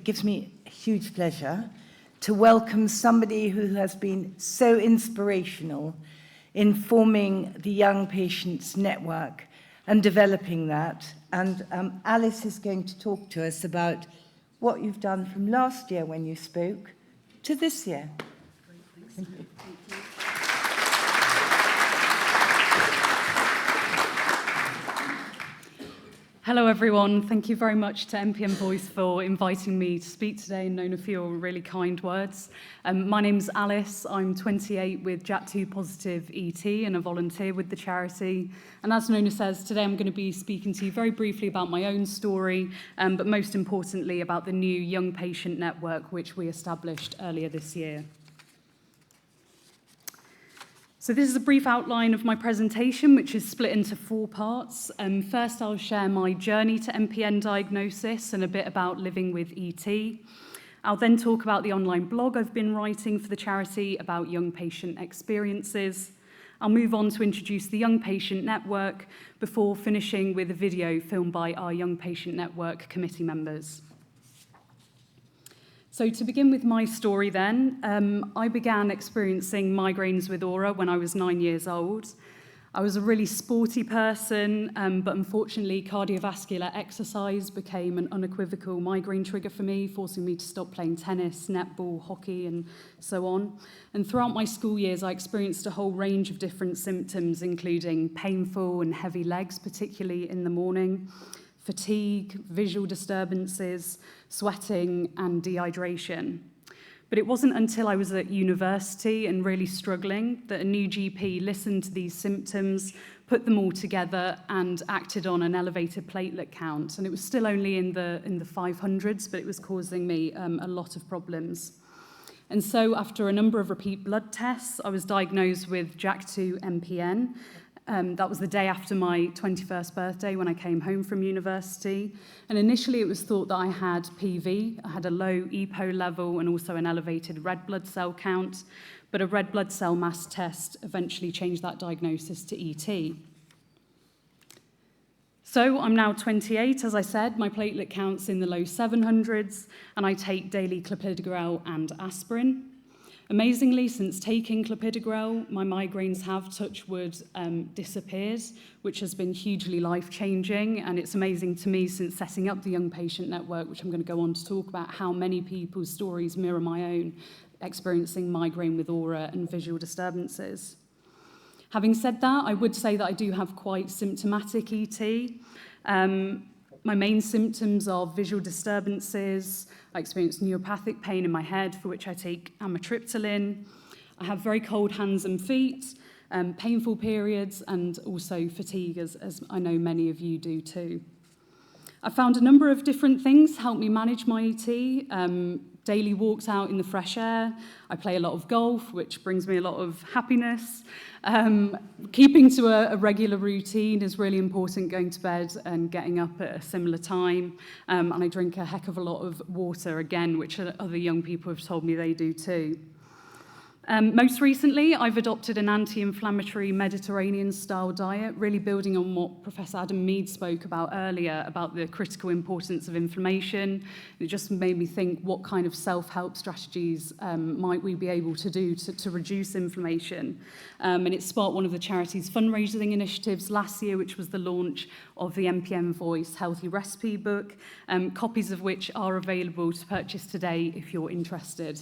it gives me a huge pleasure to welcome somebody who has been so inspirational in forming the Young Patients Network and developing that. And Alice is going to talk to us about what you've done from last year when you spoke to this year. Great, thanks. Thank you. Hello everyone, thank you very much to MPN Voice for inviting me to speak today and Nona for your really kind words. My name's Alice, I'm 28 with JAK2 positive ET and a volunteer with the charity. And as Nona says, today I'm going to be speaking to you very briefly about my own story, but most importantly about the new Young Patient Network which we established earlier this year. So this is a brief outline of my presentation, which is split into 4 parts. First, I'll share my journey to MPN diagnosis and a bit about living with ET. I'll then talk about the online blog I've been writing for the charity about young patient experiences. I'll move on to introduce the Young Patient Network before finishing with a video filmed by our Young Patient Network committee members. So to begin with my story then, I began experiencing migraines with aura when I was 9 years old. I was a really sporty person, but unfortunately cardiovascular exercise became an unequivocal migraine trigger for me, forcing me to stop playing tennis, netball, hockey, and so on. And throughout my school years, I experienced a whole range of different symptoms, including painful and heavy legs, particularly in the morning, fatigue, visual disturbances, sweating, and dehydration. But it wasn't until I was at university and really struggling that a new GP listened to these symptoms, put them all together, and acted on an elevated platelet count. And it was still only in the 500s, but it was causing me a lot of problems. And so after a number of repeat blood tests, I was diagnosed with JAK2 MPN. That was the day after my 21st birthday when I came home from university. And initially it was thought that I had PV. I had a low EPO level and also an elevated red blood cell count. But a red blood cell mass test eventually changed that diagnosis to ET. So I'm now 28, as I said. My platelet count's in the low 700s, and I take daily clopidogrel and aspirin. Amazingly, since taking clopidogrel, my migraines have, touch wood, disappeared, which has been hugely life-changing. And it's amazing to me, since setting up the Young Patient Network, which I'm going to go on to talk about, how many people's stories mirror my own, experiencing migraine with aura and visual disturbances. Having said that, I would say that I do have quite symptomatic ET. My main symptoms are visual disturbances. I experience neuropathic pain in my head, for which I take amitriptyline. I have very cold hands and feet, painful periods, and also fatigue, as I know many of you do too. I found a number of different things help me manage my ET. Daily walks out in the fresh air. I play a lot of golf, which brings me a lot of happiness. Keeping to a regular routine is really important, going to bed and getting up at a similar time. And I drink a heck of a lot of water, again, which other young people have told me they do too. Most recently, I've adopted an anti-inflammatory Mediterranean-style diet, really building on what Professor Adam Mead spoke about earlier, about the critical importance of inflammation. It just made me think, what kind of self-help strategies might we be able to do to reduce inflammation? And it sparked one of the charity's fundraising initiatives last year, which was the launch of the MPN Voice Healthy Recipe book, copies of which are available to purchase today if you're interested.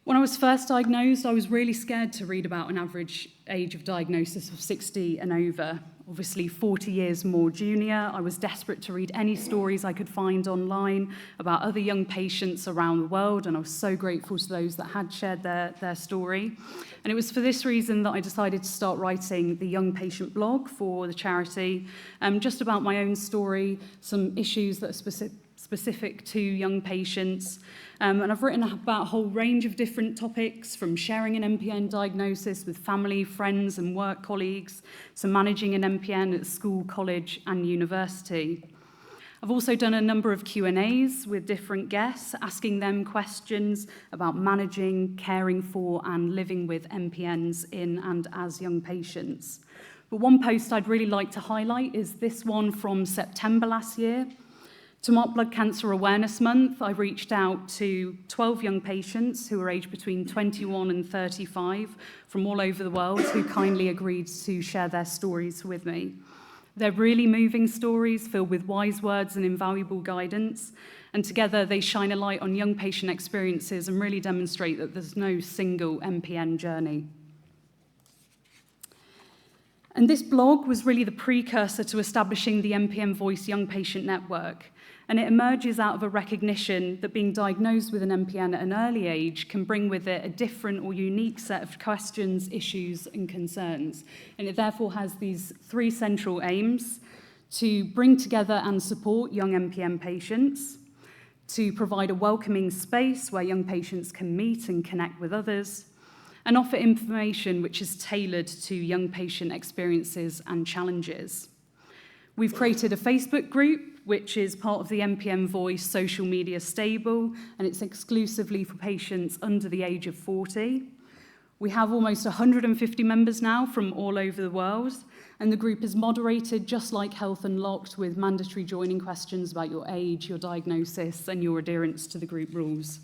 When I was first diagnosed, I was really scared to read about an average age of diagnosis of 60 and over. Obviously, 40 years more junior, I was desperate to read any stories I could find online about other young patients around the world, and I was so grateful to those that had shared their story. And it was for this reason that I decided to start writing the Young Patient blog for the charity, just about my own story, some issues that are specific to young patients. And I've written about a whole range of different topics, from sharing an MPN diagnosis with family, friends, and work colleagues, to managing an MPN at school, college, and university. I've also done a number of Q&As with different guests, asking them questions about managing, caring for, and living with MPNs in and as young patients. But one post I'd really like to highlight is this one from September last year. To mark Blood Cancer Awareness Month, I reached out to 12 young patients who were aged between 21 and 35 from all over the world who kindly agreed to share their stories with me. They're really moving stories filled with wise words and invaluable guidance, and together they shine a light on young patient experiences and really demonstrate that there's no single MPN journey. And this blog was really the precursor to establishing the MPN Voice Young Patient Network. And it emerges out of a recognition that being diagnosed with an MPN at an early age can bring with it a different or unique set of questions, issues, and concerns. And it therefore has these three central aims: to bring together and support young MPN patients, to provide a welcoming space where young patients can meet and connect with others, and offer information which is tailored to young patient experiences and challenges. We've created a Facebook group, which is part of the MPN Voice social media stable, and it's exclusively for patients under the age of 40. We have almost 150 members now from all over the world, and the group is moderated just like Health Unlocked, with mandatory joining questions about your age, your diagnosis, and your adherence to the group rules.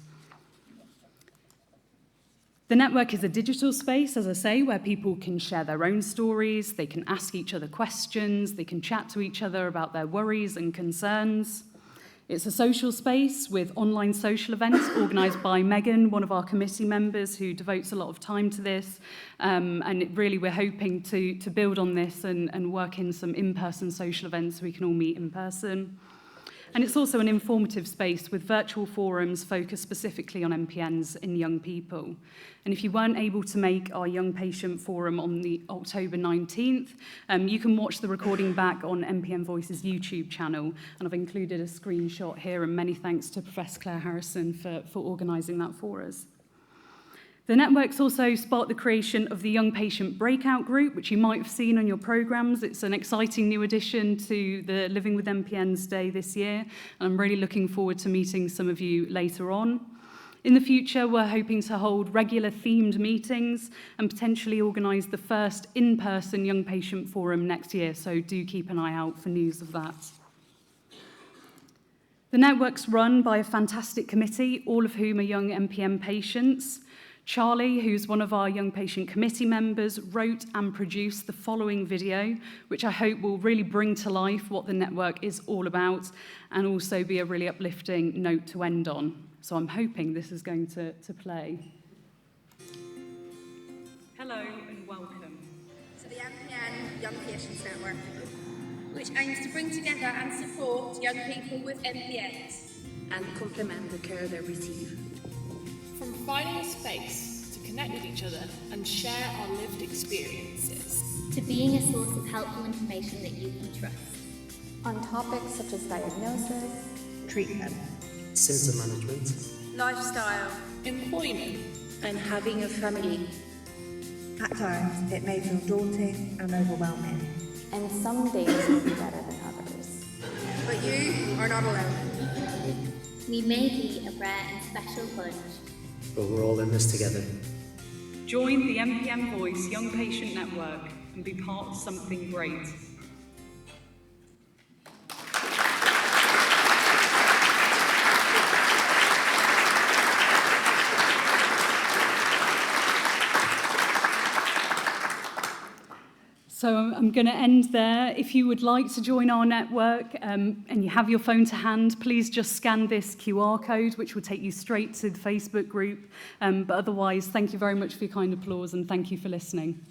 The network is a digital space, as I say, where people can share their own stories, they can ask each other questions, they can chat to each other about their worries and concerns. It's a social space with online social events organised by Megan, one of our committee members who devotes a lot of time to this. Really we're hoping to build on this and work in some in-person social events so we can all meet in person. And it's also an informative space with virtual forums focused specifically on MPNs in young people. And if you weren't able to make our Young Patient Forum on the October 19th, you can watch the recording back on MPN Voice's YouTube channel. And I've included a screenshot here, and many thanks to Professor Claire Harrison for organising that for us. The network's also sparked the creation of the Young Patient Breakout Group, which you might have seen on your programmes. It's an exciting new addition to the Living with MPNs Day this year, and I'm really looking forward to meeting some of you later on. In the future, we're hoping to hold regular themed meetings and potentially organise the first in-person Young Patient Forum next year, so do keep an eye out for news of that. The network's run by a fantastic committee, all of whom are young MPN patients. Charlie, who's one of our Young Patient Committee members, wrote and produced the following video, which I hope will really bring to life what the network is all about and also be a really uplifting note to end on. So I'm hoping this is going to play. Hello and welcome to the MPN Young Patients Network, which aims to bring together and support young people with MPNs and complement the care they receive. From providing a space to connect with each other and share our lived experiences, to being a source of helpful information that you can trust. On topics such as diagnosis, treatment, symptom management, lifestyle, employment, and having a family. At times, it may feel daunting and overwhelming. And some days will be better than others. But you are not alone. We may be a rare and special bunch, but we're all in this together. Join the MPN Voice Young Patient Network and be part of something great. So I'm going to end there. If you would like to join our network and you have your phone to hand, please just scan this QR code, which will take you straight to the Facebook group. But otherwise, thank you very much for your kind applause and thank you for listening.